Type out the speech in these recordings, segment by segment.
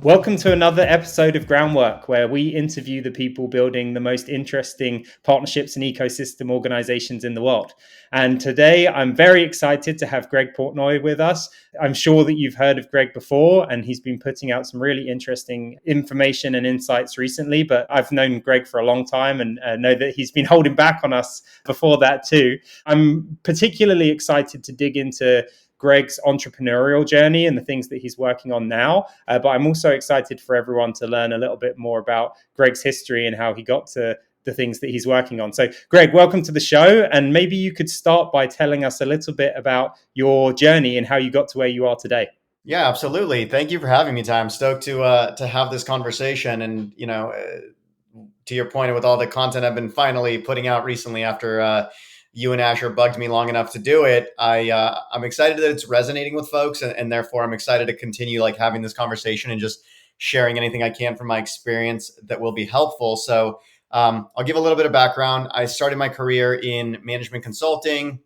Welcome to another episode of Groundwork, where we interview the people building the most interesting partnerships and ecosystem organizations in the world. And today I'm very excited to have Greg Portnoy with us. I'm sure that you've heard of Greg before, and he's been putting out some really interesting information and insights recently, but I've known Greg for a long time and know that he's been holding back on us before that too. I'm particularly excited to dig into Greg's entrepreneurial journey and the things that he's working on now. But I'm also excited for everyone to learn a little bit more about Greg's history and how he got to the things that he's working on. So, Greg, welcome to the show. And maybe you could start by telling us a little bit about your journey and how you got to where you are today. Yeah, absolutely. Thank you for having me, Ty. I'm stoked to have this conversation. And, to your point, with all the content I've been finally putting out recently after you and Asher bugged me long enough to do it, I'm excited that it's resonating with folks, and therefore I'm excited to continue having this conversation and just sharing anything I can from my experience that will be helpful. So I'll give a little bit of background. I started my career in management consulting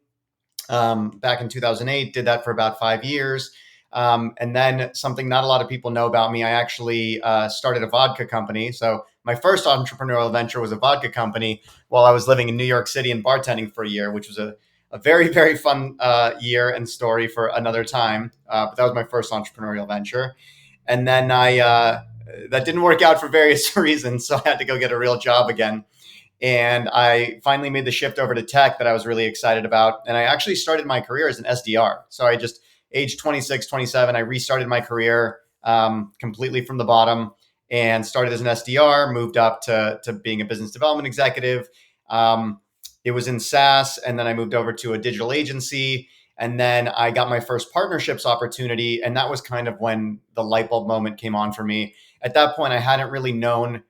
back in 2008, did that for about 5 years. And then something not a lot of people know about me, I actually started a vodka company. So my first entrepreneurial venture was a vodka company while I was living in New York City and bartending for a year, which was a very, very fun year and story for another time. But that was my first entrepreneurial venture. And then that didn't work out for various reasons. So I had to go get a real job again. And I finally made the shift over to tech that I was really excited about. And I actually started my career as an SDR. So I just age 26, 27, I restarted my career completely from the bottom and started as an SDR, moved up to being a business development executive. It was in SaaS, and then I moved over to a digital agency. And then I got my first partnerships opportunity. And that was kind of when the light bulb moment came on for me. At that point, I hadn't really known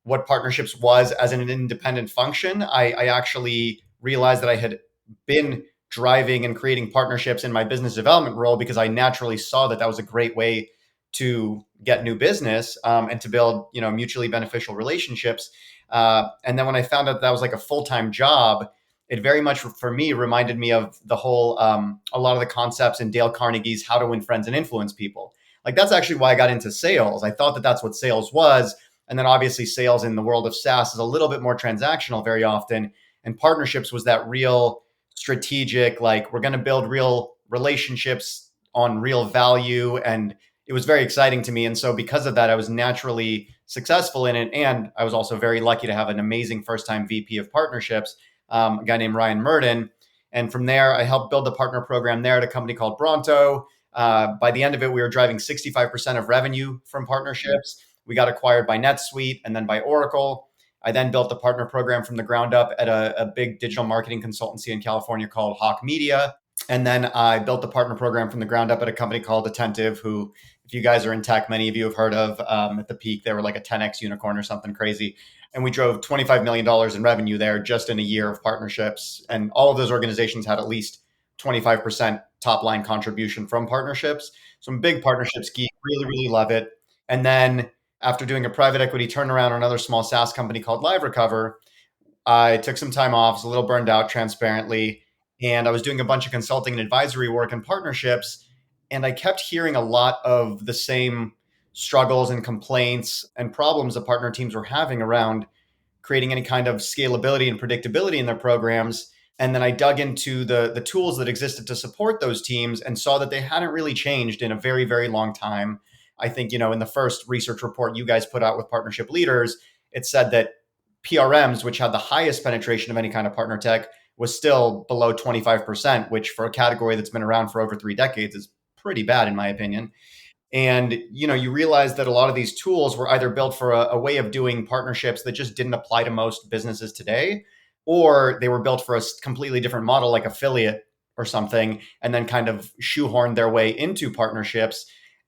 what partnerships was as an independent function. I actually realized that I had been driving and creating partnerships in my business development role because I naturally saw that was a great way to get new business and to build, mutually beneficial relationships. And then when I found out that was like a full-time job, it very much for me reminded me of the whole, a lot of the concepts in Dale Carnegie's How to Win Friends and Influence People. That's actually why I got into sales. I thought that that's what sales was. And then obviously sales in the world of SaaS is a little bit more transactional very often. And partnerships was that real strategic, we're going to build real relationships on real value. And it was very exciting to me. And so because of that, I was naturally successful in it. And I was also very lucky to have an amazing first-time VP of partnerships, a guy named Ryan Murden. And from there, I helped build the partner program there at a company called Bronto. By the end of it, we were driving 65% of revenue from partnerships. We got acquired by NetSuite and then by Oracle. I then built the partner program from the ground up at a big digital marketing consultancy in California called Hawk Media. And then I built the partner program from the ground up at a company called Attentive, who, if you guys are in tech, many of you have heard of. At the peak, they were like a 10x unicorn or something crazy. And we drove $25 million in revenue there just in a year of partnerships. And all of those organizations had at least 25% top line contribution from partnerships. So I'm a big partnerships geek, really, really love it. And then after doing a private equity turnaround on another small SaaS company called Live Recover, I took some time off, was a little burned out, transparently, and I was doing a bunch of consulting and advisory work and partnerships. And I kept hearing a lot of the same struggles and complaints and problems that partner teams were having around creating any kind of scalability and predictability in their programs. And then I dug into the tools that existed to support those teams and saw that they hadn't really changed in a very, very long time. I think, in the first research report you guys put out with partnership leaders, it said that PRMs, which had the highest penetration of any kind of partner tech, was still below 25%, which for a category that's been around for over 3 decades is pretty bad, in my opinion. And, you realize that a lot of these tools were either built for a way of doing partnerships that just didn't apply to most businesses today, or they were built for a completely different model, like affiliate or something, and then kind of shoehorned their way into partnerships.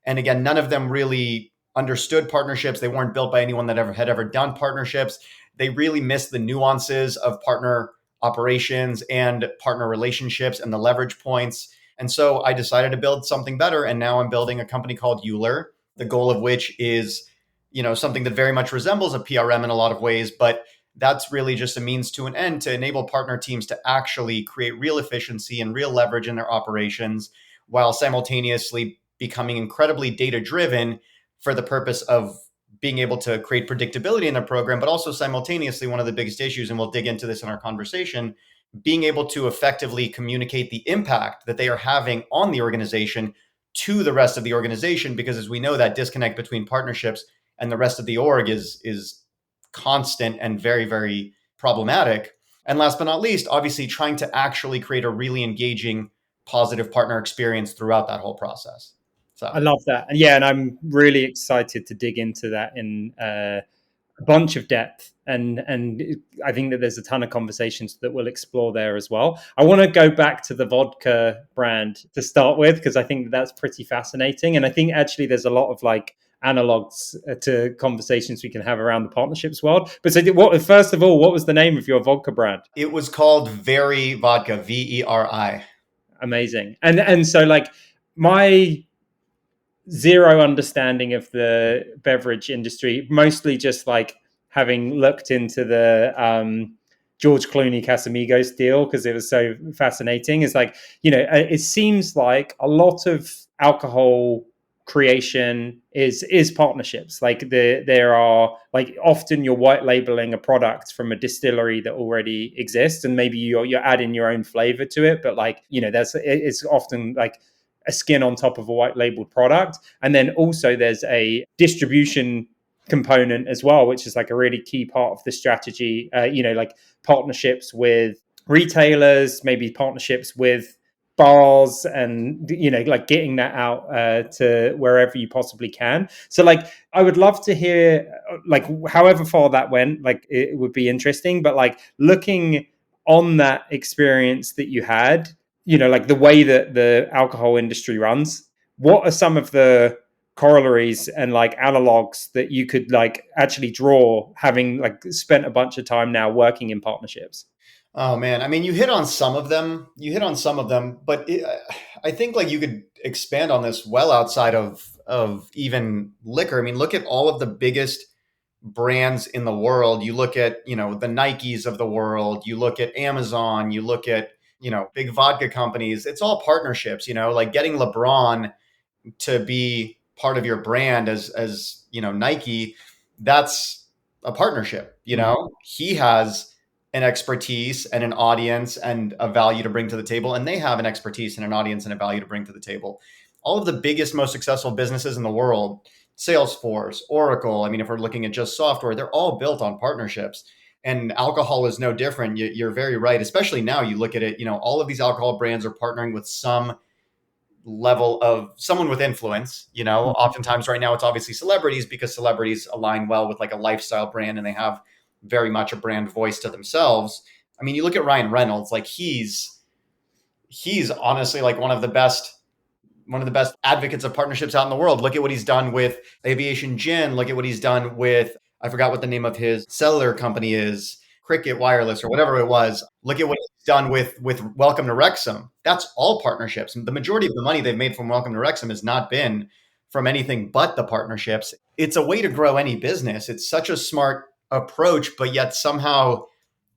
And again, none of them really understood partnerships. They weren't built by anyone that had ever done partnerships. They really missed the nuances of partner operations and partner relationships and the leverage points. And so I decided to build something better. And now I'm building a company called EULER, the goal of which is, something that very much resembles a PRM in a lot of ways, but that's really just a means to an end to enable partner teams to actually create real efficiency and real leverage in their operations while simultaneously becoming incredibly data driven for the purpose of being able to create predictability in the program, but also simultaneously, one of the biggest issues, and we'll dig into this in our conversation, being able to effectively communicate the impact that they are having on the organization to the rest of the organization. Because as we know, that disconnect between partnerships and the rest of the org is constant and very, very problematic. And last but not least, obviously trying to actually create a really engaging, positive partner experience throughout that whole process. I So, love that. And yeah, and I'm really excited to dig into that in a bunch of depth. And I think that there's a ton of conversations that we'll explore there as well. I want to go back to the vodka brand to start with, because I think that's pretty fascinating. And I think actually there's a lot of like analogs to conversations we can have around the partnerships world. But so first of all, what was the name of your vodka brand? it was called Very Vodka, VERI. Amazing. And so like my zero understanding of the beverage industry, mostly just like having looked into the George Clooney Casamigos deal because it was so fascinating. Is like, it seems like a lot of alcohol creation is partnerships. Like there are like often you're white labeling a product from a distillery that already exists, and maybe you're adding your own flavor to it, but like it's often like a skin on top of a white labeled product. And then also there's a distribution component as well, which is like a really key part of the strategy. Like partnerships with retailers, maybe partnerships with bars, and like getting that out to wherever you possibly can. So like I would love to hear like however far that went, like it would be interesting, but like looking on that experience that you had, like the way that the alcohol industry runs, what are some of the corollaries and like analogs that you could like actually draw, having like spent a bunch of time now working in partnerships? Oh man, I mean, you hit on some of them. You hit on some of them, but I think like you could expand on this well outside of even liquor. I mean, look at all of the biggest brands in the world. You look at, the Nikes of the world. You look at Amazon. You look at, big vodka companies. It's all partnerships. Like getting LeBron to be part of your brand as Nike. That's a partnership. He has an expertise and an audience and a value to bring to the table, and they have an expertise and an audience and a value to bring to the table. All of the biggest, most successful businesses in the world, Salesforce, Oracle, I mean, if we're looking at just software, they're all built on partnerships. And alcohol is no different. You're very right. Especially now, you look at it, all of these alcohol brands are partnering with some level of someone with influence. Oftentimes right now it's obviously celebrities, because celebrities align well with like a lifestyle brand and they have very much a brand voice to themselves. I mean, you look at Ryan Reynolds, like he's honestly like one of the best advocates of partnerships out in the world. Look at what he's done with Aviation Gin. Look at what he's done with, I forgot what the name of his cellular company is, Cricket Wireless or whatever it was. Look at what he's done with Welcome to Wrexham. That's all partnerships. The majority of the money they've made from Welcome to Wrexham has not been from anything but the partnerships. It's a way to grow any business. It's such a smart approach, but yet somehow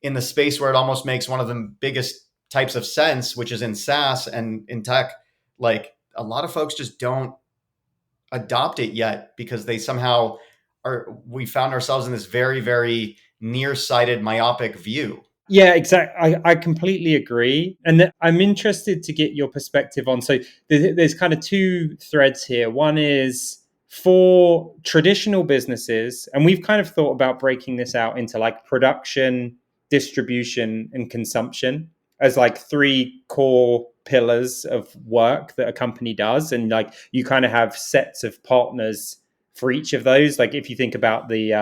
in the space where it almost makes one of the biggest types of sense, which is in SaaS and in tech, like a lot of folks just don't adopt it yet because they somehow we found ourselves in this very, very nearsighted, myopic view. Yeah, exactly. I completely agree. And I'm interested to get your perspective on. So there's kind of two threads here. One is for traditional businesses, and we've kind of thought about breaking this out into like production, distribution, and consumption as like three core pillars of work that a company does. And like you kind of have sets of partners for each of those. Like if you think about the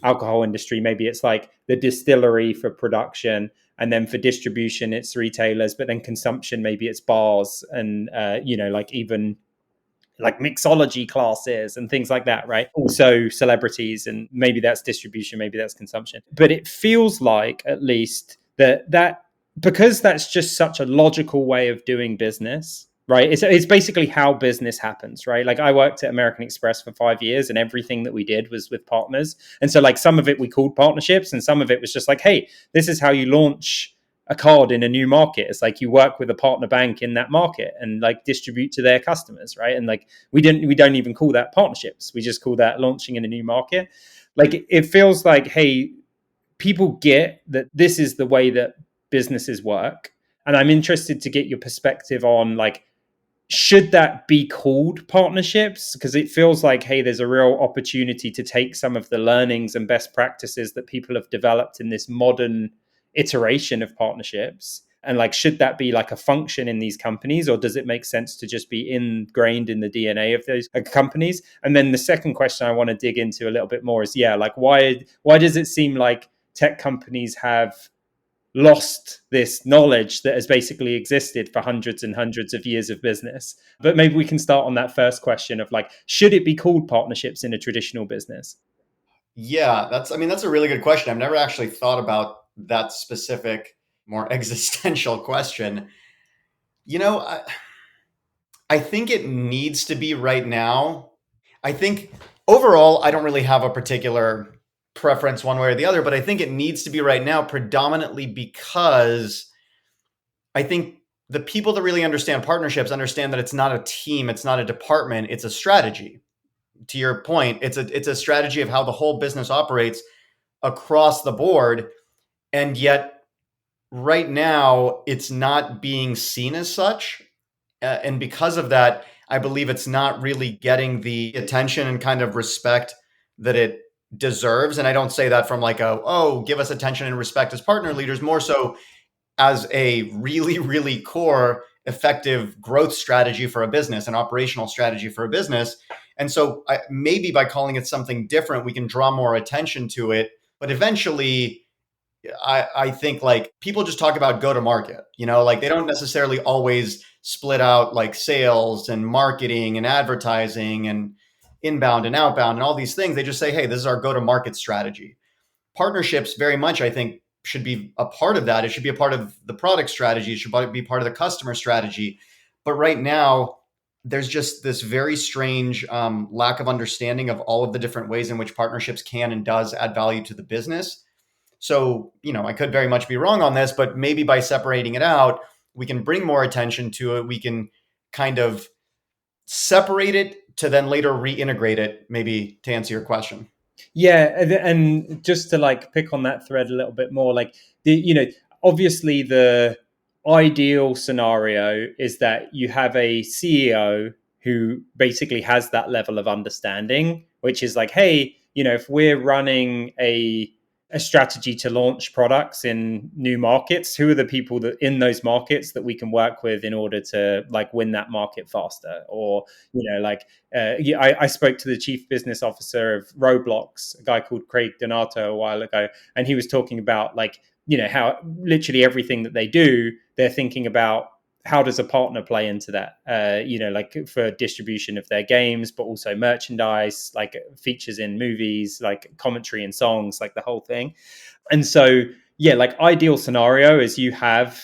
alcohol industry, maybe it's like the distillery for production, and then for distribution it's retailers, but then consumption maybe it's bars and like even like mixology classes and things like that, right? Also celebrities, and maybe that's distribution, maybe that's consumption. But it feels like at least that because that's just such a logical way of doing business, right? It's basically how business happens, right? Like I worked at American Express for 5 years, and everything that we did was with partners. And so like some of it we called partnerships, and some of it was just like, hey, this is how you launch a card in a new market. It's like you work with a partner bank in that market and like distribute to their customers, right? And like we don't even call that partnerships. We just call that launching in a new market. Like it feels like, hey, people get that this is the way that businesses work. And I'm interested to get your perspective on like, should that be called partnerships? Because it feels like, hey, there's a real opportunity to take some of the learnings and best practices that people have developed in this modern iteration of partnerships. And like, should that be like a function in these companies, or does it make sense to just be ingrained in the DNA of those companies? And then the second question I want to dig into a little bit more is, yeah, like why does it seem like tech companies have lost this knowledge that has basically existed for hundreds and hundreds of years of business? But maybe we can start on that first question of like, should it be called partnerships in a traditional business? Yeah, that's a really good question. I've never actually thought about that specific, more existential question. You know, I think it needs to be right now. I think overall, I don't really have a particular preference one way or the other, but I think it needs to be right now predominantly because I think the people that really understand partnerships understand that it's not a team, it's not a department, it's a strategy. To your point, it's a strategy of how the whole business operates across the board. And yet right now it's not being seen as such. And because of that, I believe it's not really getting the attention and kind of respect that it deserves. And I don't say that from like oh, give us attention and respect as partner leaders, more so as a really, really core effective growth strategy for a business, an operational strategy for a business. And so maybe by calling it something different, we can draw more attention to it. But eventually, I think like people just talk about go to market, like they don't necessarily always split out like sales and marketing and advertising and inbound and outbound and all these things. They just say, hey, this is our go to market strategy. Partnerships very much, I think, should be a part of that. It should be a part of the product strategy. It should be part of the customer strategy. But right now, there's just this very strange lack of understanding of all of the different ways in which partnerships can and does add value to the business. So, I could very much be wrong on this, but maybe by separating it out, we can bring more attention to it. We can kind of separate it to then later reintegrate it, maybe to answer your question. Yeah, and just to like pick on that thread a little bit more, like obviously the ideal scenario is that you have a CEO who basically has that level of understanding, which is like, hey, if we're running a strategy to launch products in new markets, who are the people that in those markets that we can work with in order to like win that market faster? Or I spoke to the chief business officer of Roblox, a guy called Craig Donato, a while ago, and he was talking about like how literally everything that they do, they're thinking about how does a partner play into that, like for distribution of their games, but also merchandise, like features in movies, like commentary and songs, like the whole thing. And so, yeah, like ideal scenario is you have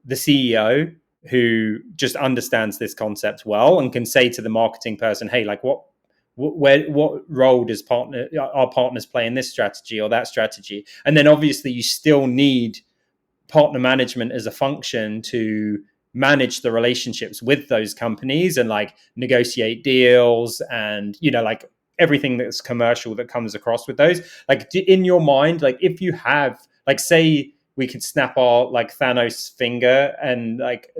the CEO who just understands this concept well and can say to the marketing person, hey, like what role does our partners play in this strategy or that strategy? And then obviously you still need partner management as a function to manage the relationships with those companies and like negotiate deals and like everything that's commercial that comes across with those. Like in your mind, like if you have like, say we could snap our like Thanos finger and like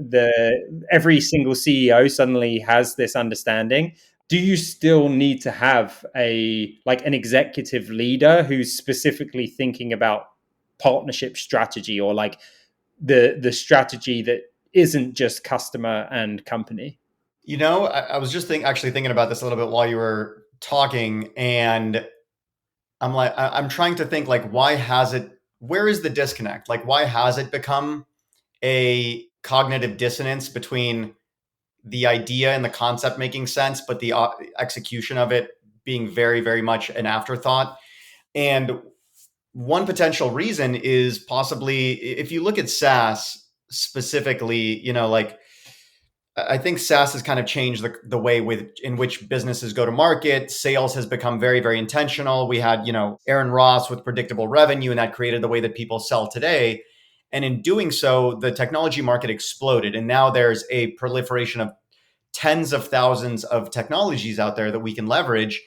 every single CEO suddenly has this understanding, do you still need to have an executive leader who's specifically thinking about partnership strategy, or like the strategy that isn't just customer and company? I was just actually thinking about this a little bit while you were talking, and I'm trying to think like, where is the disconnect? Like, why has it become a cognitive dissonance between the idea and the concept making sense, but the execution of it being very, very much an afterthought? And one potential reason is possibly if you look at SaaS specifically, like I think SaaS has kind of changed the way in which businesses go to market. Sales has become very, very intentional. We had, Aaron Ross with predictable revenue, and that created the way that people sell today. And in doing so, the technology market exploded. And now there's a proliferation of tens of thousands of technologies out there that we can leverage.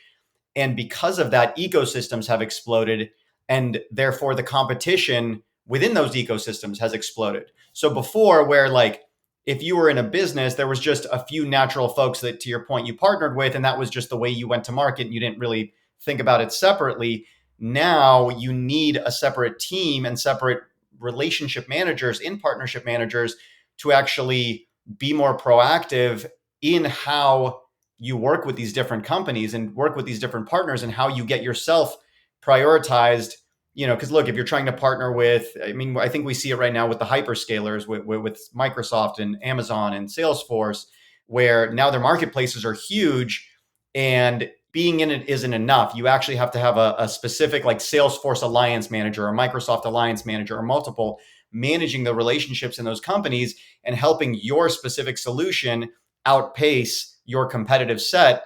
And because of that, ecosystems have exploded. And therefore, the competition within those ecosystems has exploded. So before, where like if you were in a business, there was just a few natural folks that, to your point, you partnered with, and that was just the way you went to market, and you didn't really think about it separately. Now you need a separate team and separate relationship managers, in partnership managers, to actually be more proactive in how you work with these different companies and work with these different partners, and how you get yourself prioritized. Because look, if you're trying to partner with, I mean, I think we see it right now with the hyperscalers, with Microsoft and Amazon and Salesforce, where now their marketplaces are huge, and being in it isn't enough. You actually have to have a specific like Salesforce alliance manager or Microsoft alliance manager or multiple, managing the relationships in those companies and helping your specific solution outpace your competitive set,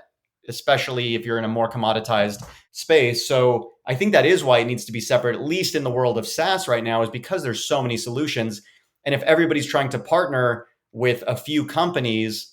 especially if you're in a more commoditized space. So I think that is why it needs to be separate, at least in the world of SaaS right now, is because there's so many solutions. And if everybody's trying to partner with a few companies,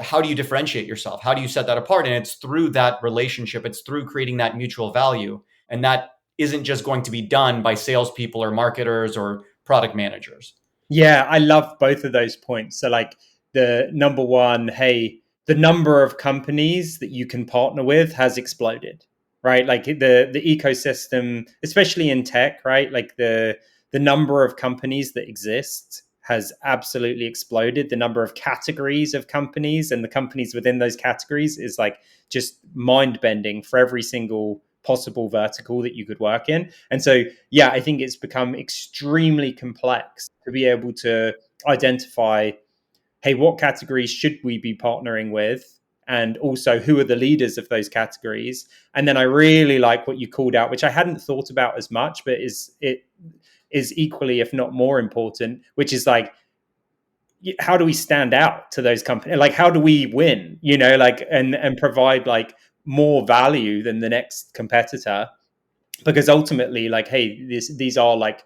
how do you differentiate yourself? How do you set that apart? And it's through that relationship. It's through creating that mutual value. And that isn't just going to be done by salespeople or marketers or product managers. Yeah, I love both of those points. So, like, the number one, hey, the number of companies that you can partner with has exploded, right? Like the ecosystem, especially in tech, right? Like the number of companies that exist has absolutely exploded. The number of categories of companies and the companies within those categories is like just mind bending for every single possible vertical that you could work in. And so, yeah, I think it's become extremely complex to be able to identify, hey, what categories should we be partnering with? And also, who are the leaders of those categories? And then I really like what you called out, which I hadn't thought about as much, but is equally, if not more important, which is like, how do we stand out to those companies? Like, how do we win? Like, and provide like more value than the next competitor? Because ultimately, like, hey, these are like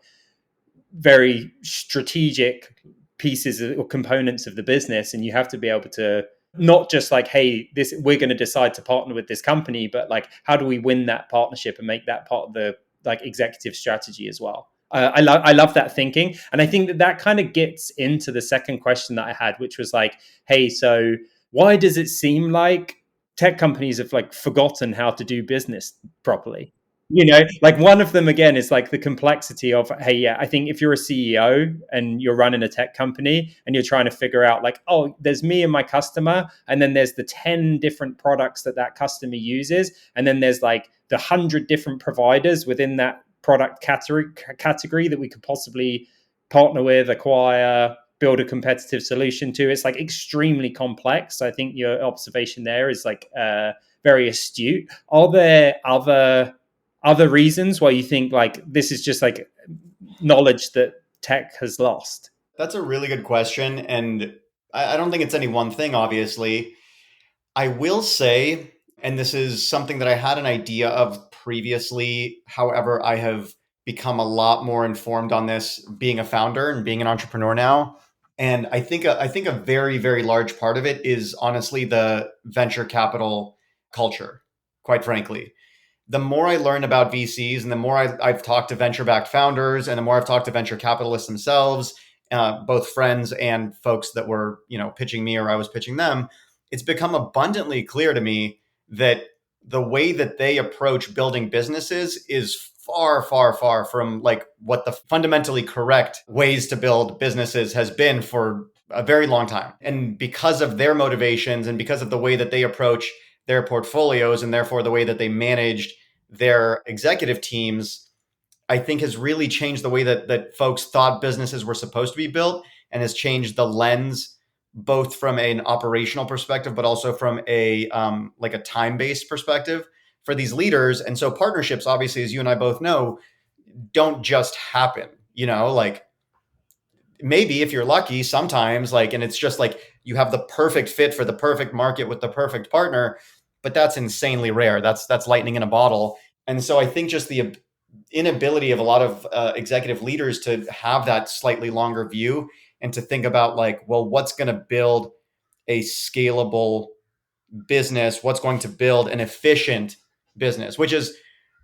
very strategic pieces or components of the business, and you have to be able to not just like, hey, this, we're going to decide to partner with this company, but like, how do we win that partnership and make that part of the like executive strategy as well? I love that thinking, and I think that kind of gets into the second question that I had, which was like, hey, so why does it seem like tech companies have like forgotten how to do business properly? Like one of them again is like the complexity of, hey, yeah, I think if you're a CEO and you're running a tech company and you're trying to figure out like, oh, there's me and my customer, and then there's the 10 different products that customer uses, and then there's like the 100 different providers within that product category that we could possibly partner with, acquire, build a competitive solution to. It's like extremely complex. So I think your observation there is like very astute. Are there other reasons why you think like this is just like knowledge that tech has lost? That's a really good question. And I don't think it's any one thing, obviously. I will say, and this is something that I had an idea of previously. However, I have become a lot more informed on this being a founder and being an entrepreneur now. And I think a very, very large part of it is honestly the venture capital culture, quite frankly. The more I learn about VCs and the more I've talked to venture backed founders and the more I've talked to venture capitalists themselves, both friends and folks that were, pitching me or I was pitching them, it's become abundantly clear to me that the way that they approach building businesses is far, far, far from like what the fundamentally correct ways to build businesses has been for a very long time. And because of their motivations and because of the way that they approach their portfolios and therefore the way that they managed their executive teams, I think has really changed the way that folks thought businesses were supposed to be built, and has changed the lens both from an operational perspective, but also from a like a time-based perspective for these leaders. And so partnerships, obviously, as you and I both know, don't just happen, like maybe if you're lucky sometimes, like, and it's just like you have the perfect fit for the perfect market with the perfect partner, but that's insanely rare. That's lightning in a bottle. And so I think just inability of a lot of executive leaders to have that slightly longer view and to think about like, well, what's going to build a scalable business, what's going to build an efficient business, which is,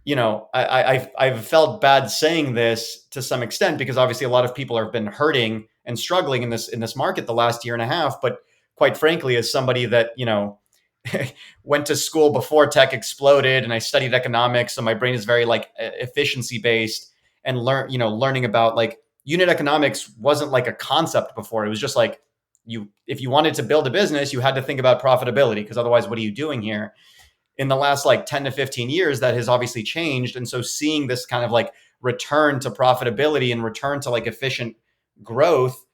I've felt bad saying this to some extent because obviously a lot of people have been hurting and struggling in this market the last year and a half. But quite frankly, as somebody that went to school before tech exploded and I studied economics, so my brain is very like efficiency based, and learning about like unit economics wasn't like a concept before. It was just like if you wanted to build a business, you had to think about profitability because otherwise, what are you doing here? In the last like 10 to 15 years, that has obviously changed. And so seeing this kind of like return to profitability and return to like efficient growth,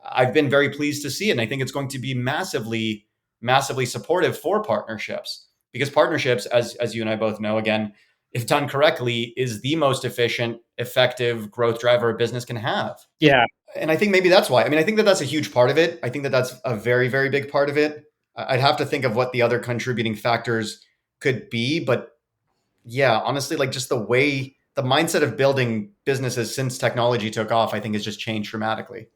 I've been very pleased to see it. And I think it's going to be massively, massively supportive for partnerships because partnerships, as you and I both know, again, if done correctly, is the most efficient, effective growth driver a business can have. Yeah. And I think maybe that's why. I mean, I think that that's a huge part of it. I think that that's a very, very big part of it. I'd have to think of what the other contributing factors could be. But yeah, honestly, like just the mindset of building businesses since technology took off, I think has just changed dramatically.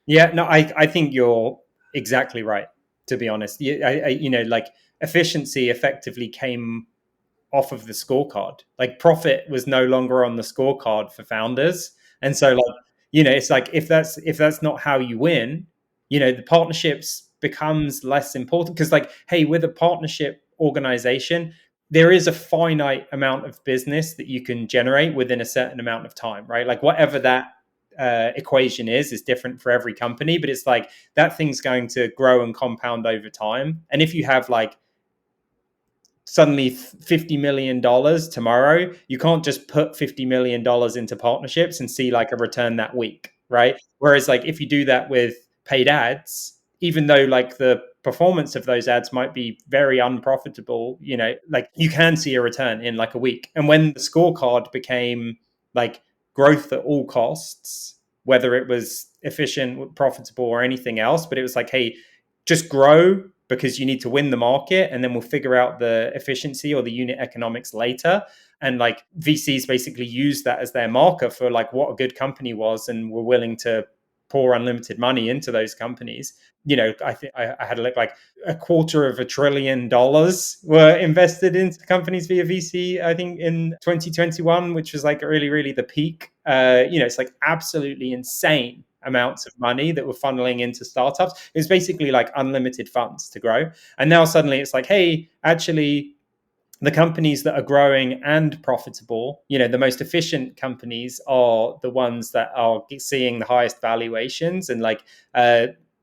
Yeah, no, I think you're exactly right, to be honest. Like efficiency effectively came off of the scorecard. Like profit was no longer on the scorecard for founders. And so like, it's like if that's not how you win, the partnerships becomes less important because like, hey, with a partnership organization, there is a finite amount of business that you can generate within a certain amount of time, right? Like whatever that equation is different for every company, but it's like that thing's going to grow and compound over time. And if you have like suddenly $50 million tomorrow, you can't just put $50 million into partnerships and see like a return that week, right? Whereas like if you do that with paid ads, even though like the performance of those ads might be very unprofitable, like you can see a return in like a week. And when the scorecard became like growth at all costs, whether it was efficient, profitable, or anything else, but it was like, hey, just grow because you need to win the market, and then we'll figure out the efficiency or the unit economics later. And like VCs basically use that as their marker for like what a good company was, and were willing to pour unlimited money into those companies. I think I had a look, like $250 billion were invested into companies via VC, I think in 2021, which was like really, really the peak. It's like absolutely insane amounts of money that were funneling into startups. It was basically like unlimited funds to grow. And now suddenly it's like, hey, actually, the companies that are growing and profitable, the most efficient companies are the ones that are seeing the highest valuations. And like,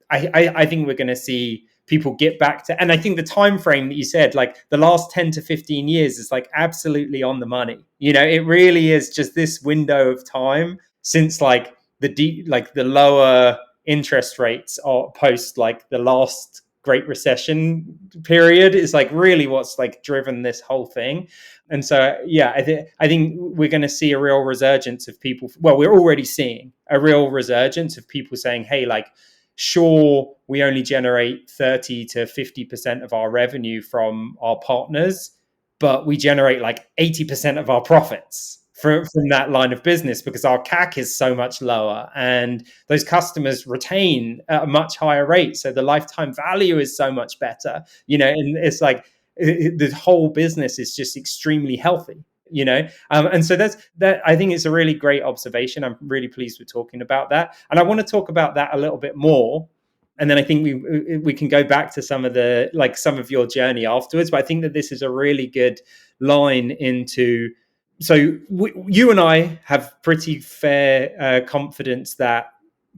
I think we're going to see people get back to, and I think the time frame that you said, like the last 10 to 15 years is like absolutely on the money. It really is just this window of time since like the lower interest rates are post like the last Great Recession period is like really what's like driven this whole thing. And so, yeah, I think we're going to see a real resurgence of people. Well, we're already seeing a real resurgence of people saying, hey, like, sure, we only generate 30 to 50% of our revenue from our partners, but we generate like 80% of our profits from that line of business because our CAC is so much lower and those customers retain at a much higher rate. So the lifetime value is so much better, and it's like the whole business is just extremely healthy. And so that I think it's a really great observation. I'm really pleased with talking about that, and I want to talk about that a little bit more, and then I think we can go back to some of your journey afterwards. But I think that this is a really good line into. So you and I have pretty fair confidence that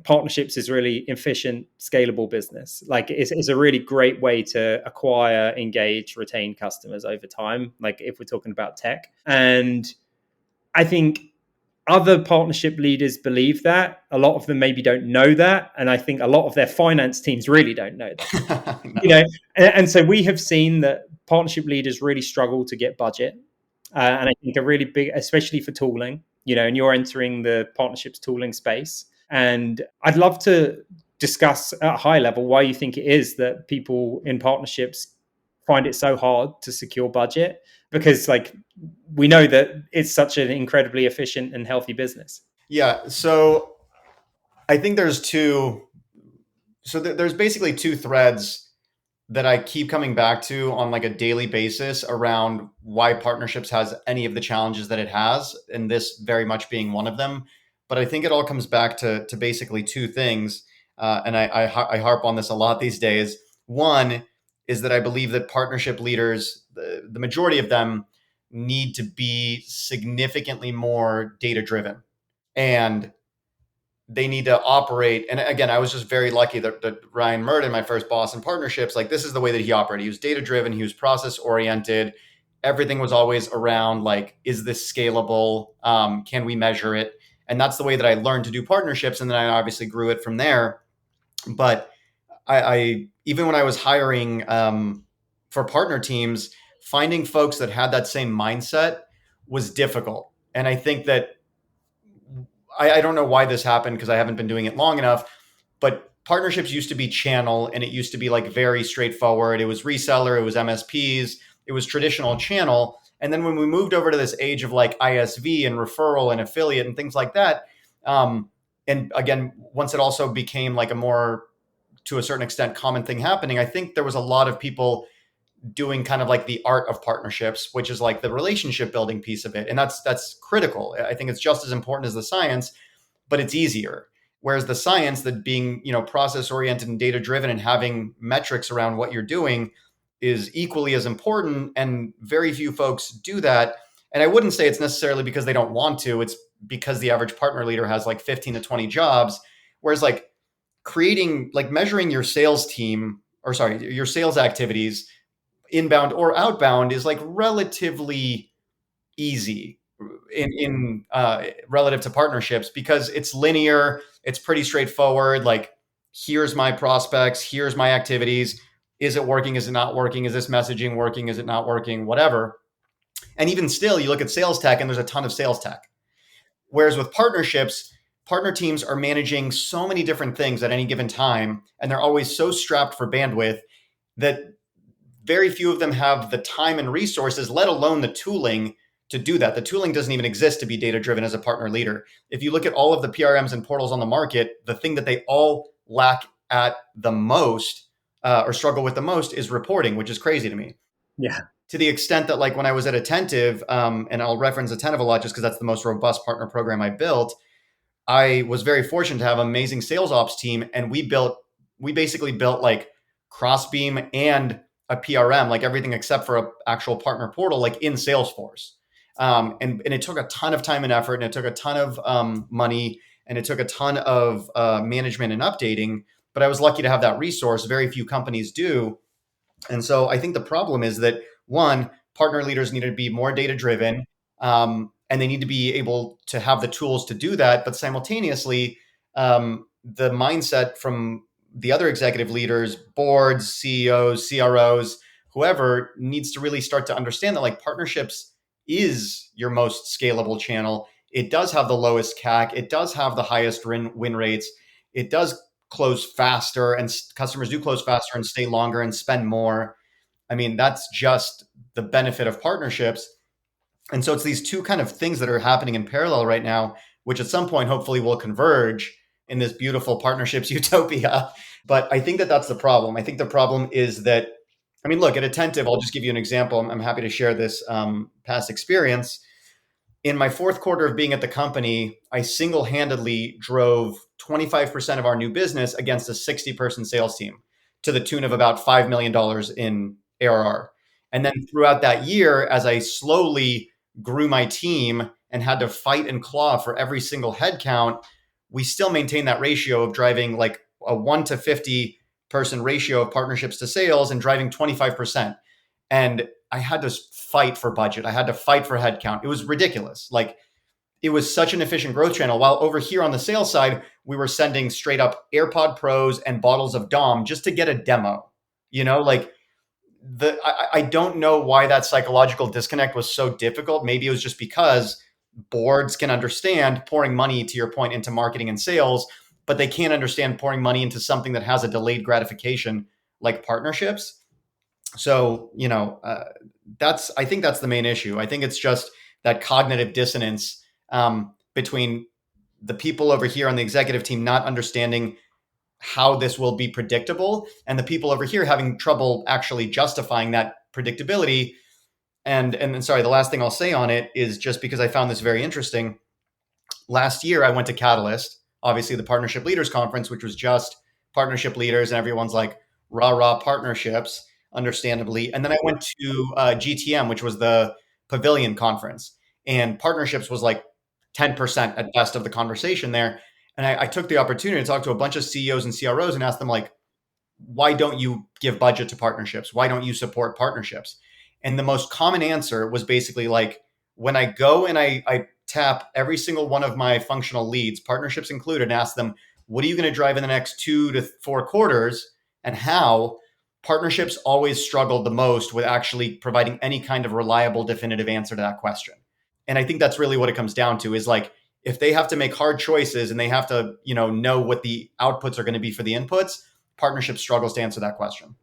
partnerships is really efficient, scalable business. Like it's a really great way to acquire, engage, retain customers over time. Like if we're talking about tech, and I think other partnership leaders believe that. A lot of them maybe don't know that, and I think a lot of their finance teams really don't know that. No. And so we have seen that partnership leaders really struggle to get budget. And I think a really big, especially for tooling, and you're entering the partnerships tooling space. And I'd love to discuss at a high level why you think it is that people in partnerships find it so hard to secure budget. because like we know that it's such an incredibly efficient and healthy business? Yeah. So I think there's two. So there's basically two threads that I keep coming back to on like a daily basis around why partnerships has any of the challenges that it has, and this very much being one of them. But I think it all comes back to basically two things, and I harp on this a lot these days. One is that I believe that partnership leaders, the majority of them, need to be significantly more data driven, and they need to operate. And again, I was just very lucky that Ryan Murden, my first boss in partnerships, like this is the way that he operated. He was data driven, he was process oriented. Everything was always around like, is this scalable? Can we measure it? And that's the way that I learned to do partnerships. And then I obviously grew it from there. But I even when I was hiring for partner teams, finding folks that had that same mindset was difficult. And I think that I don't know why this happened because I haven't been doing it long enough, but partnerships used to be channel and it used to be like very straightforward. It was reseller, it was MSPs, it was traditional channel. And then when we moved over to this age of like ISV and referral and affiliate and things like that, and again, once it also became like a more, to a certain extent, common thing happening, I think there was a lot of people doing kind of like the art of partnerships, which is like the relationship building piece of it. And that's critical. I think it's just as important as the science, but it's easier. Whereas the science, that being, process oriented and data driven and having metrics around what you're doing, is equally as important. And very few folks do that. And I wouldn't say it's necessarily because they don't want to, it's because the average partner leader has like 15 to 20 jobs. Whereas like creating, like measuring your sales team, or sorry, your sales activities, inbound or outbound, is like relatively easy in relative to partnerships because it's linear, it's pretty straightforward. Like, here's my prospects, here's my activities. Is it working? Is it not working? Is this messaging working? Is it not working? Whatever. And even still, you look at sales tech and there's a ton of sales tech. Whereas with partnerships, partner teams are managing so many different things at any given time, and they're always so strapped for bandwidth that very few of them have the time and resources, let alone the tooling to do that. The tooling doesn't even exist to be data driven as a partner leader. If you look at all of the PRMs and portals on the market, the thing that they all lack at the most, or struggle with the most, is reporting, which is crazy to me. Yeah. To the extent that, like, when I was at Attentive, and I'll reference Attentive a lot just because that's the most robust partner program I built, I was very fortunate to have an amazing sales ops team, and we basically built like Crossbeam and a PRM, like everything except for an actual partner portal, like in Salesforce. And it took a ton of time and effort, and it took a ton of money, and it took a ton of management and updating. But I was lucky to have that resource. Very few companies do. And so I think the problem is that, one, partner leaders need to be more data driven, and they need to be able to have the tools to do that. But simultaneously, the mindset from the other executive leaders, boards, CEOs, CROs, whoever, needs to really start to understand that like partnerships is your most scalable channel. It does have the lowest CAC. It does have the highest win rates. It does close faster, and customers do close faster and stay longer and spend more. I mean, that's just the benefit of partnerships. And so it's these two kind of things that are happening in parallel right now, which at some point hopefully will converge in this beautiful partnerships utopia. But I think that that's the problem. I think the problem is that, I mean, look, at Attentive, I'll just give you an example. I'm happy to share this past experience. In my fourth quarter of being at the company, I single-handedly drove 25% of our new business against a 60-person sales team to the tune of about $5 million in ARR. And then throughout that year, as I slowly grew my team and had to fight and claw for every single headcount, we still maintain that ratio of driving like a 1 to 50 person ratio of partnerships to sales and driving 25%. And I had to fight for budget. I had to fight for headcount. It was ridiculous. Like, it was such an efficient growth channel. While over here on the sales side, we were sending straight up AirPod Pros and bottles of Dom just to get a demo. Like, I don't know why that psychological disconnect was so difficult. Maybe it was just because boards can understand pouring money, to your point, into marketing and sales, but they can't understand pouring money into something that has a delayed gratification like partnerships. So, I think that's the main issue. I think it's just that cognitive dissonance between the people over here on the executive team not understanding how this will be predictable, and the people over here having trouble actually justifying that predictability. And sorry, the last thing I'll say on it is just because I found this very interesting. Last year, I went to Catalyst, obviously the Partnership Leaders Conference, which was just partnership leaders, and everyone's like rah rah partnerships, understandably. And then I went to GTM, which was the Pavilion Conference, and partnerships was like 10% at best of the conversation there. And I took the opportunity to talk to a bunch of CEOs and CROs and ask them, like, why don't you give budget to partnerships? Why don't you support partnerships? And the most common answer was basically like, when I go and I tap every single one of my functional leads, partnerships included, and ask them, what are you going to drive in the next 2 to 4 quarters and how? Partnerships always struggled the most with actually providing any kind of reliable, definitive answer to that question. And I think that's really what it comes down to is like, if they have to make hard choices and they have to, know what the outputs are going to be for the inputs, partnership struggles to answer that question.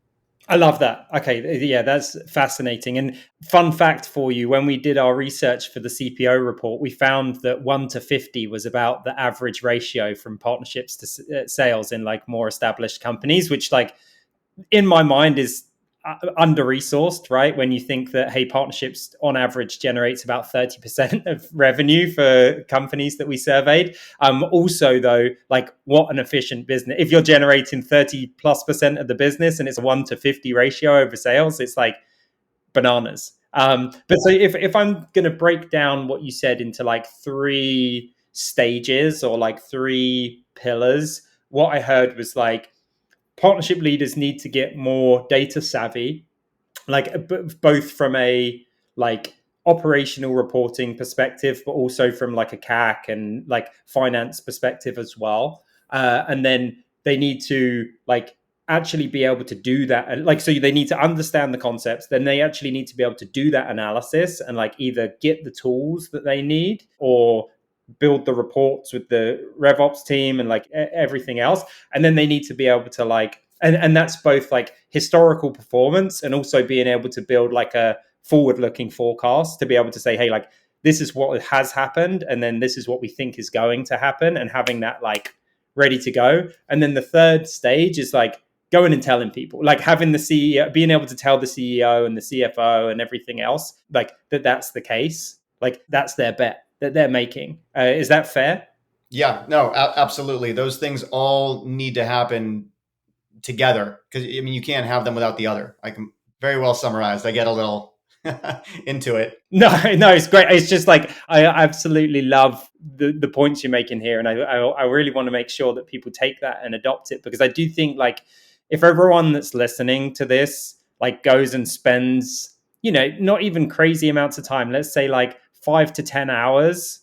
I love that. Okay, yeah, that's fascinating. And fun fact for you, when we did our research for the CPO report, we found that 1 to 50 was about the average ratio from partnerships to sales in like more established companies, which like in my mind is under resourced, right? When you think that, hey, partnerships on average generates about 30% of revenue for companies that we surveyed. Also, though, like what an efficient business. If you're generating 30+% of the business and it's a 1 to 50 ratio over sales, it's like bananas. But so if I'm going to break down what you said into like 3 stages or like 3 pillars, what I heard was like, partnership leaders need to get more data savvy, like both from a like operational reporting perspective, but also from like a CAC and like finance perspective as well. And then they need to like actually be able to do that, and like so they need to understand the concepts, then they actually need to be able to do that analysis and like either get the tools that they need or build the reports with the RevOps team and like everything else. And then they need to be able to like, and that's both like historical performance and also being able to build like a forward looking forecast to be able to say, hey, like this is what has happened. And then this is what we think is going to happen, and having that like ready to go. And then the third stage is like going and telling people, like having the CEO, being able to tell the CEO and the CFO and everything else, like that's the case. Like that's their bet that they're making. Is that fair? Yeah, no, absolutely. Those things all need to happen together because I mean you can't have them without the other. I can very well summarized. I get a little into it. No, no, it's great. It's just like I absolutely love the points you're making here, and I really want to make sure that people take that and adopt it, because I do think like if everyone that's listening to this like goes and spends not even crazy amounts of time, let's say like 5 to 10 hours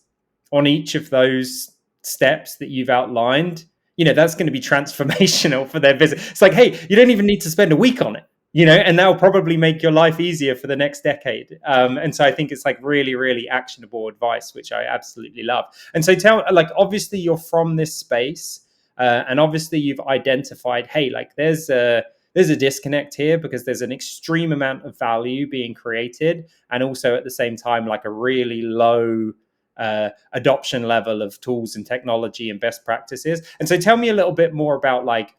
on each of those steps that you've outlined, that's going to be transformational for their business. It's like, hey, you don't even need to spend a week on it, and that'll probably make your life easier for the next decade. And so I think it's like really, really actionable advice, which I absolutely love. And so like, obviously you're from this space, and obviously you've identified, hey, like there's a disconnect here because there's an extreme amount of value being created, and also at the same time, like a really low adoption level of tools and technology and best practices. And so tell me a little bit more about like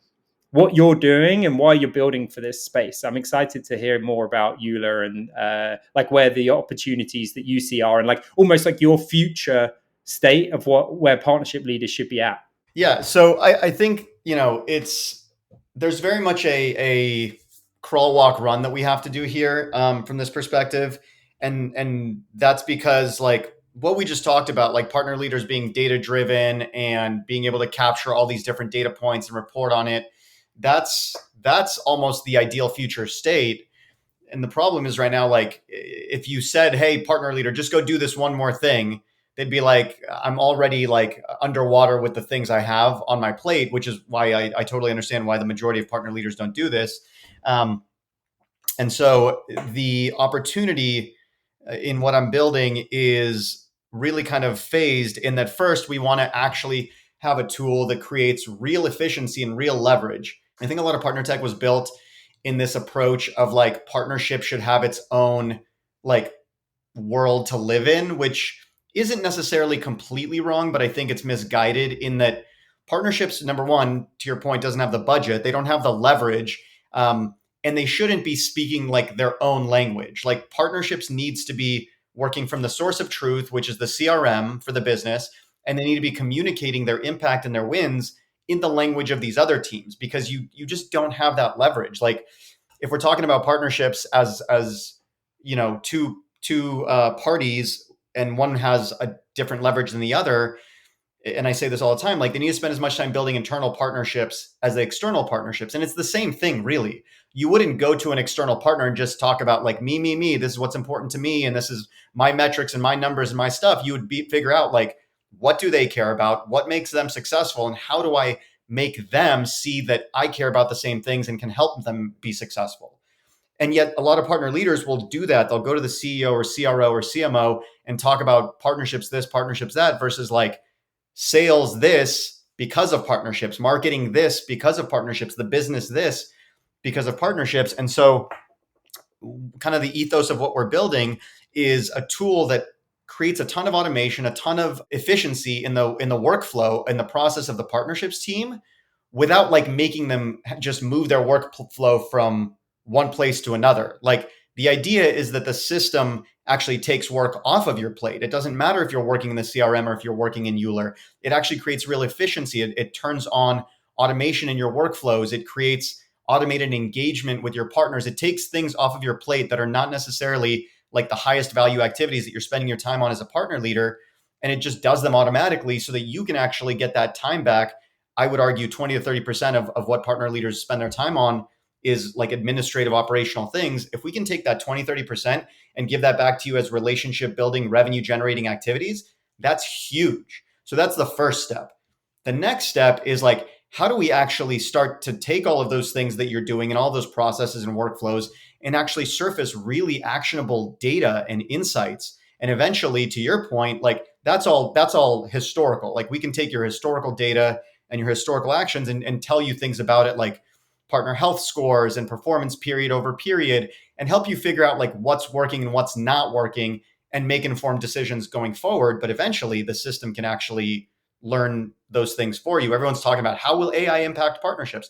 what you're doing and why you're building for this space. I'm excited to hear more about EULER and like where the opportunities that you see are, and like almost like your future state of where partnership leaders should be at. Yeah, so I think there's very much a crawl, walk, run that we have to do here from this perspective, and that's because like what we just talked about, like partner leaders being data driven and being able to capture all these different data points and report on it. That's almost the ideal future state. And the problem is right now, like if you said, hey, partner leader, just go do this one more thing, they'd be like, I'm already like underwater with the things I have on my plate, which is why I totally understand why the majority of partner leaders don't do this. And so the opportunity in what I'm building is really kind of phased in that first, we want to actually have a tool that creates real efficiency and real leverage. I think a lot of partner tech was built in this approach of like partnership should have its own like world to live in, which isn't necessarily completely wrong, but I think it's misguided in that partnerships, number one, to your point, doesn't have the budget, they don't have the leverage, and they shouldn't be speaking like their own language. Like partnerships needs to be working from the source of truth, which is the CRM for the business, and they need to be communicating their impact and their wins in the language of these other teams, because you just don't have that leverage. Like if we're talking about partnerships as two parties, and one has a different leverage than the other, and I say this all the time, like they need to spend as much time building internal partnerships as the external partnerships. And it's the same thing, really. You wouldn't go to an external partner and just talk about like me, this is what's important to me, and this is my metrics and my numbers and my stuff. You would figure out like, what do they care about? What makes them successful? And how do I make them see that I care about the same things and can help them be successful? And yet a lot of partner leaders will do that. They'll go to the CEO or CRO or CMO and talk about partnerships this, partnerships that, versus like sales this because of partnerships, marketing this because of partnerships, the business this because of partnerships. And so kind of the ethos of what we're building is a tool that creates a ton of automation, a ton of efficiency in the workflow, in the process of the partnerships team, without like making them just move their workflow from one place to another. Like the idea is that the system actually takes work off of your plate. It doesn't matter if you're working in the CRM or if you're working in EULER. It actually creates real efficiency. It turns on automation in your workflows. It creates automated engagement with your partners. It takes things off of your plate that are not necessarily like the highest value activities that you're spending your time on as a partner leader. And it just does them automatically so that you can actually get that time back. I would argue 20 to 30% of what partner leaders spend their time on is like administrative operational things. If we can take that 20, 30% and give that back to you as relationship building, revenue generating activities, that's huge. So that's the first step. The next step is like, how do we actually start to take all of those things that you're doing and all those processes and workflows and actually surface really actionable data and insights? And eventually, to your point, like that's all historical. Like we can take your historical data and your historical actions and tell you things about it, like partner health scores and performance period over period, and help you figure out like what's working and what's not working and make informed decisions going forward. But eventually the system can actually learn those things for you. Everyone's talking about how will AI impact partnerships?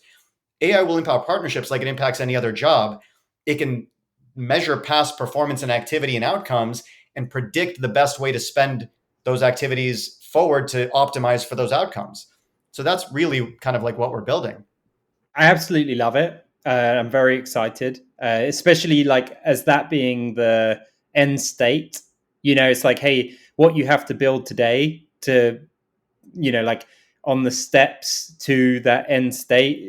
AI will impact partnerships like it impacts any other job. It can measure past performance and activity and outcomes and predict the best way to spend those activities forward to optimize for those outcomes. So that's really kind of like what we're building. I absolutely love it. I'm very excited, especially like as that being the end state. It's like, hey, what you have to build today to, like on the steps to that end state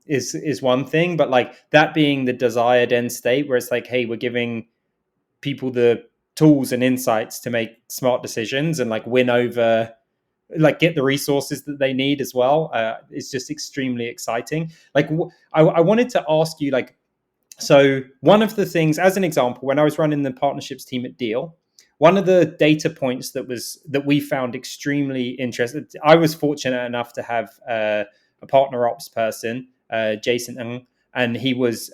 is one thing, but like that being the desired end state, where it's like, hey, we're giving people the tools and insights to make smart decisions and like win over, like get the resources that they need as well. It's just extremely exciting. Like I wanted to ask you, like, so one of the things, as an example, when I was running the partnerships team at Deal, one of the data points that we found extremely interesting. I was fortunate enough to have a partner ops person, Jason Ng, and he was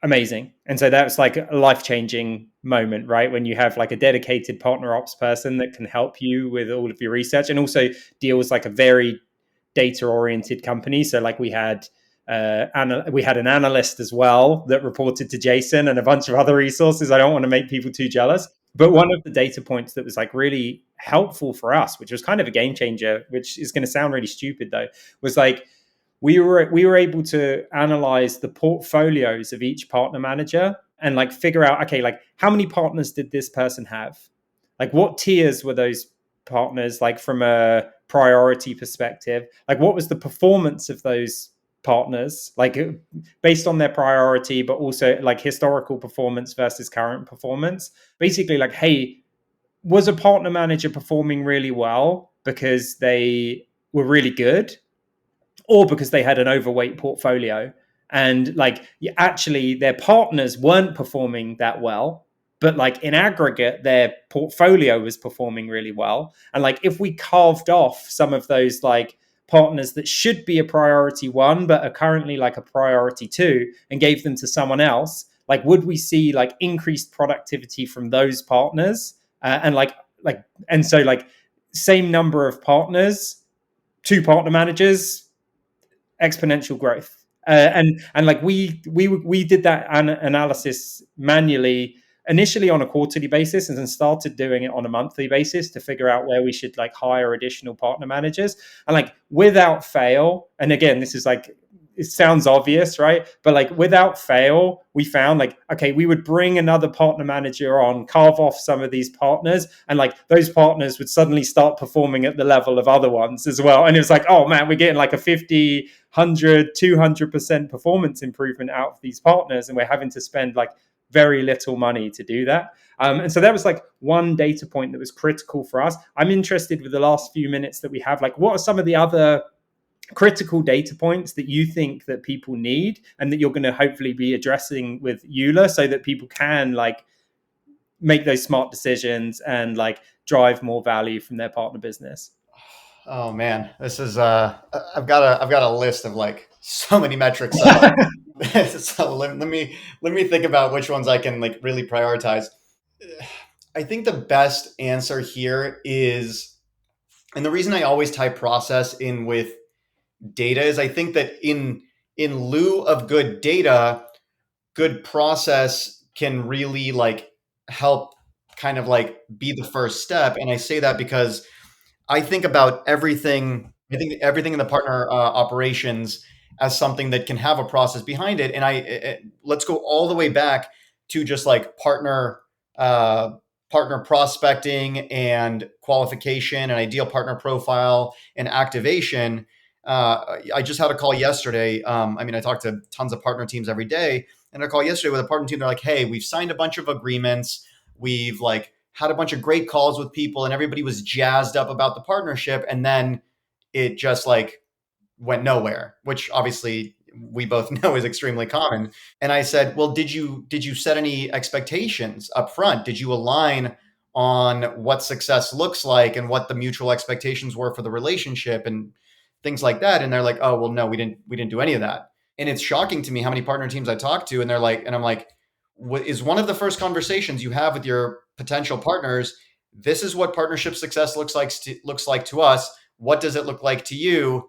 amazing. And so that's like a life-changing moment, right? When you have like a dedicated partner ops person that can help you with all of your research, and also Deal's like a very data-oriented company. So like we had an analyst as well that reported to Jason and a bunch of other resources. I don't want to make people too jealous. But one of the data points that was like really helpful for us, which was kind of a game changer, which is going to sound really stupid though, was like we were able to analyze the portfolios of each partner manager and like figure out, okay, like how many partners did this person have? Like what tiers were those partners, like from a priority perspective? Like what was the performance of those partners, like based on their priority, but also like historical performance versus current performance? Basically, like, hey, was a partner manager performing really well because they were really good, or because they had an overweight portfolio? And like actually their partners weren't performing that well, but like in aggregate their portfolio was performing really well. And like if we carved off some of those like partners that should be a priority one but are currently like a priority two, and gave them to someone else, like would we see like increased productivity from those partners? And like and so like same number of partners, two partner managers, exponential growth. And like we did that analysis manually initially on a quarterly basis, and then started doing it on a monthly basis to figure out where we should like hire additional partner managers. And like without fail, and again, this is like, it sounds obvious, right? But like without fail, we found like, okay, we would bring another partner manager on, carve off some of these partners, and like those partners would suddenly start performing at the level of other ones as well. And it was like, oh man, we're getting like a 50, 100, 200% performance improvement out of these partners. And we're having to spend like very little money to do that. And so that was like one data point that was critical for us. I'm interested with the last few minutes that we have, like what are some of the other critical data points that you think that people need and that you're going to hopefully be addressing with EULER so that people can like make those smart decisions and like drive more value from their partner business? Oh man, this is I've got a list of like so many metrics. So let me think about which ones I can like really prioritize. I think the best answer here is, and the reason I always tie process in with data is I think that in lieu of good data, good process can really like help kind of like be the first step. And I say that because I think about everything. I think everything in the partner operations as something that can have a process behind it. And let's go all the way back to just like uh, partner prospecting and qualification and ideal partner profile and activation. I just had a call yesterday. I mean, I talk to tons of partner teams every day, and I call yesterday with a partner team. They're like, "Hey, we've signed a bunch of agreements. We've like had a bunch of great calls with people, and everybody was jazzed up about the partnership, and then it just like went nowhere," which obviously we both know is extremely common. And I said, "Well, did you set any expectations up front? Did you align on what success looks like and what the mutual expectations were for the relationship and things like that?" And they're like, "Oh, well, no, we didn't do any of that." And it's shocking to me how many partner teams I talk to, and they're like, and I'm like, "What is one of the first conversations you have with your potential partners? This is what partnership success looks like to us. What does it look like to you?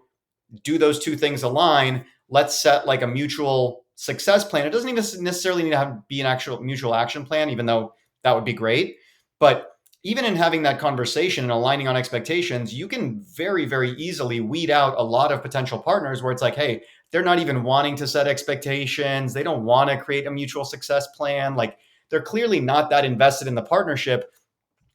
Do those two things align? Let's set like a mutual success plan." It doesn't even necessarily need to be an actual mutual action plan, even though that would be great. But even in having that conversation and aligning on expectations, you can very, very easily weed out a lot of potential partners where it's like, hey, they're not even wanting to set expectations. They don't want to create a mutual success plan. Like they're clearly not that invested in the partnership.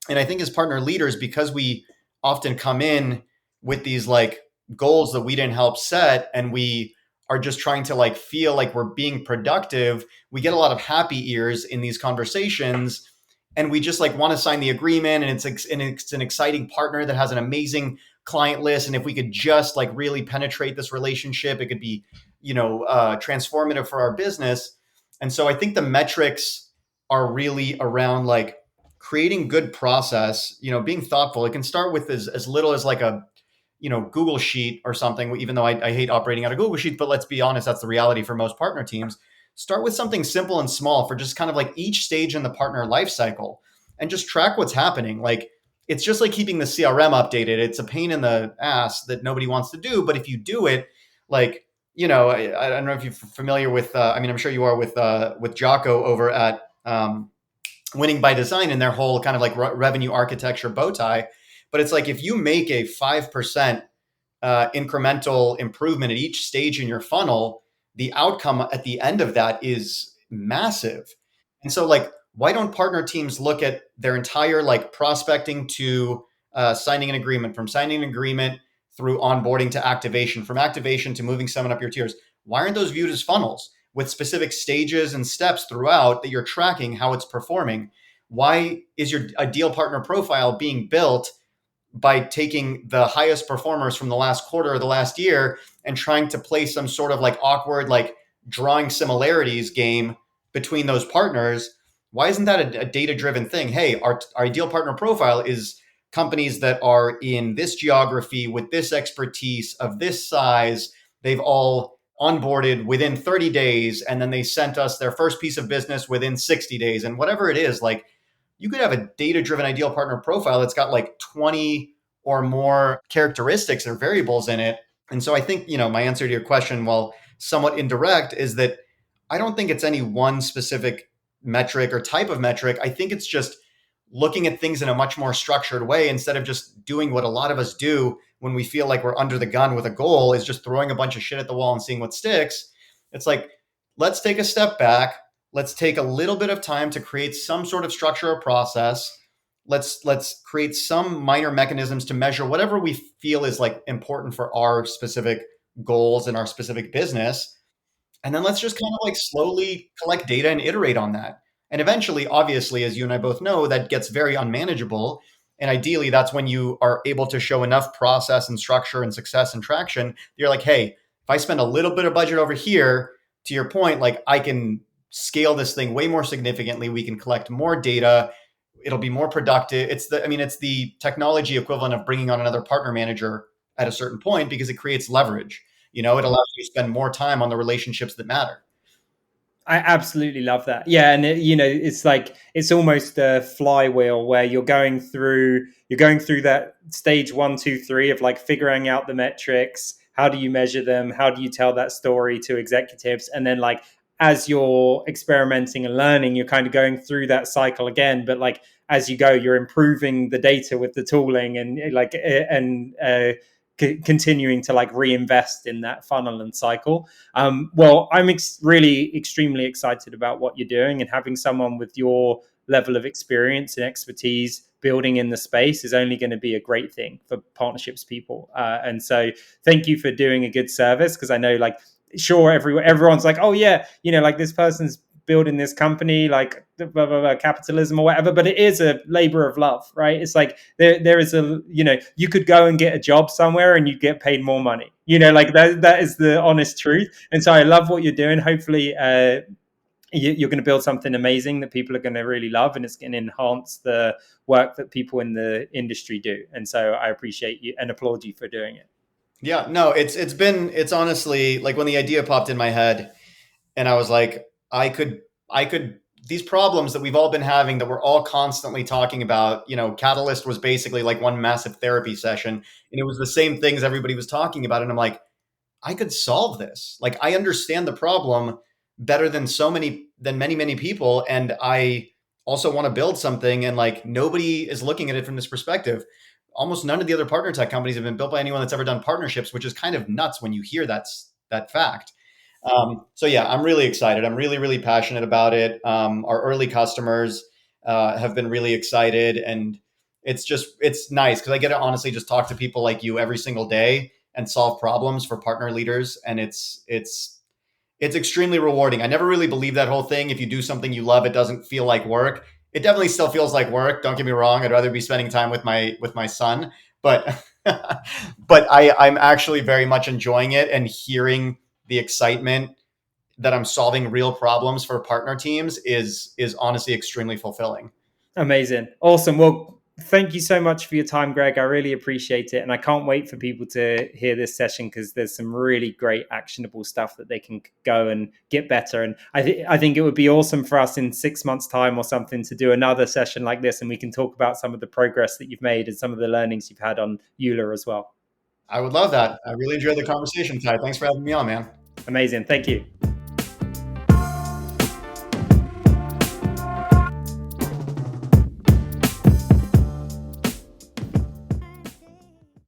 And I think as partner leaders, because we often come in with these like goals that we didn't help set, and we are just trying to like feel like we're being productive, we get a lot of happy ears in these conversations, and we just like want to sign the agreement, and it's an exciting partner that has an amazing client list, and if we could just like really penetrate this relationship, it could be transformative for our business. And so I think the metrics are really around like creating good process, being thoughtful. It can start with as little as like a, Google sheet or something, even though I hate operating out of Google Sheets, but let's be honest, that's the reality for most partner teams. Start with something simple and small for just kind of like each stage in the partner life cycle, and just track what's happening. Like it's just like keeping the CRM updated. It's a pain in the ass that nobody wants to do, but if you do it, like, I don't know if you're familiar with, I'm sure you are with Jocko over at, Winning by Design and their whole kind of like revenue architecture bow tie. But it's like if you make a 5% incremental improvement at each stage in your funnel, the outcome at the end of that is massive. And so, like, why don't partner teams look at their entire like prospecting to signing an agreement, from signing an agreement through onboarding to activation, from activation to moving someone up your tiers? Why aren't those viewed as funnels with specific stages and steps throughout that you're tracking how it's performing? Why is your ideal partner profile being built by taking the highest performers from the last quarter or the last year and trying to play some sort of like awkward, like drawing similarities game between those partners? Why isn't that a data driven thing? Hey, our ideal partner profile is companies that are in this geography with this expertise of this size, they've all onboarded within 30 days, and then they sent us their first piece of business within 60 days. And whatever it is, like, you could have a data driven ideal partner profile that's got like 20 or more characteristics or variables in it. And so I think, my answer to your question, while somewhat indirect, is that I don't think it's any one specific metric or type of metric. I think it's just looking at things in a much more structured way instead of just doing what a lot of us do when we feel like we're under the gun with a goal, is just throwing a bunch of shit at the wall and seeing what sticks. It's like, let's take a step back. Let's take a little bit of time to create some sort of structure or process. Let's create some minor mechanisms to measure whatever we feel is like important for our specific goals and our specific business. And then let's just kind of like slowly collect data and iterate on that. And eventually, obviously, as you and I both know, that gets very unmanageable. And ideally, that's when you are able to show enough process and structure and success and traction. You're like, hey, if I spend a little bit of budget over here, to your point, like, I can scale this thing way more significantly. We can collect more data. It'll be more productive. It's the technology equivalent of bringing on another partner manager at a certain point, because it creates leverage. It allows you to spend more time on the relationships that matter. I absolutely love that. Yeah, and it's like it's almost a flywheel where you're going through that stage 1, 2, 3 of like figuring out the metrics. How do you measure them? How do you tell that story to executives? And then like as you're experimenting and learning, you're kind of going through that cycle again. But like as you go, you're improving the data with the tooling and continuing to like reinvest in that funnel and cycle. Well, I'm really extremely excited about what you're doing, and having someone with your level of experience and expertise building in the space is only going to be a great thing for partnerships people. And so thank you for doing a good service, because I know like, sure, everyone's like, oh yeah, like this person's building this company, like blah, blah, blah, capitalism or whatever, but it is a labor of love, right? It's like there is you could go and get a job somewhere and you get paid more money, like that is the honest truth. And so I love what you're doing. Hopefully you're going to build something amazing that people are going to really love, and it's going to enhance the work that people in the industry do. And so I appreciate you and applaud you for doing it. Yeah, no, it's honestly like, when the idea popped in my head and I was like, I could these problems that we've all been having, that we're all constantly talking about, Catalyst was basically like one massive therapy session, and it was the same things everybody was talking about. And I'm like, I could solve this. Like, I understand the problem better than many people. And I also want to build something. And like, nobody is looking at it from this perspective. Almost none of the other partner tech companies have been built by anyone that's ever done partnerships, which is kind of nuts when you hear that fact. So yeah, I'm really excited. I'm really, really passionate about it. Our early customers have been really excited, and it's nice because I get to honestly just talk to people like you every single day and solve problems for partner leaders, and it's extremely rewarding. I never really believed that whole thing. If you do something you love, it doesn't feel like work. It definitely still feels like work. Don't get me wrong. I'd rather be spending time with my son, but I'm actually very much enjoying it, and hearing the excitement that I'm solving real problems for partner teams is honestly extremely fulfilling. Amazing. Awesome. Well, thank you so much for your time, Greg. I really appreciate it. And I can't wait for people to hear this session, because there's some really great actionable stuff that they can go and get better. And I think it would be awesome for us in 6 months' time or something to do another session like this, and we can talk about some of the progress that you've made and some of the learnings you've had on EULER as well. I would love that. I really enjoyed the conversation, Ty. Thanks for having me on, man. Amazing. Thank you.